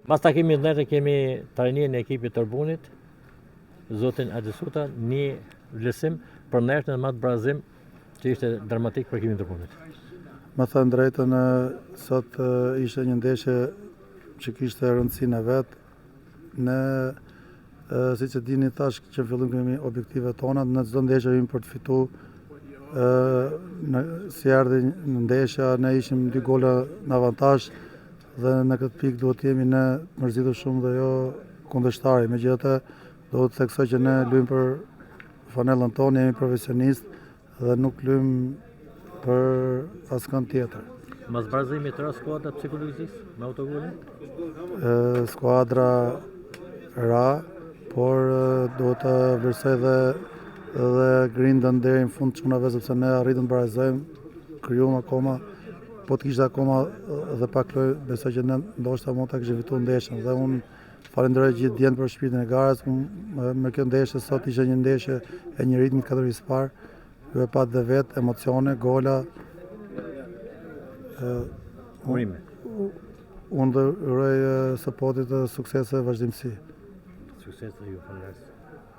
Mas takimit ndërte kemi trajnerin e ekipit Tërbunit, zotin Adisuta, një vlerësim për nesër në matë barazim që ishte dramatik për ekipin Tërbunit. Me thënë drejtën, sot ishte një ndeshje që kishte rëndësinë e vet. Ne, siç e dini, thash që në fillim kemi objektivet tona, në çdo ndeshje vim për të fituar. Si erdhi në ndeshja, ne ishim 2 gola në avantazh dhe në këtë pikë duhet të jemi ne mërzitur shumë dhe jo kundërshtari. Megjithatë, do të theksoj që ne luajmë për fanellën tonë, jemi profesionist dhe nuk luajmë për askënd tjetër. Mas barazimit ra skuadra psikologjikisht me autogolin? Skuadra ra, por duhet të vlerësoj dhe grindën deri në fund çunave, sepse ne arritëm të barazojmë, krijuam akoma, po të kishte akoma dhe pak lojë, besoj që ne ndoshta mund ta kishim fituar ndeshjen. Dhe unë falenderoj gjithë djent për shpirtin e garës. Me kjo ndeshje sot ishte një ndeshje e një ritmi të kategorisë së parë. Ju e pat dhe vetë emocione, gola. Urime. Unë dhe uroj supportit të suksese vazhdimsi. Sukses dhe ju, falenderoj.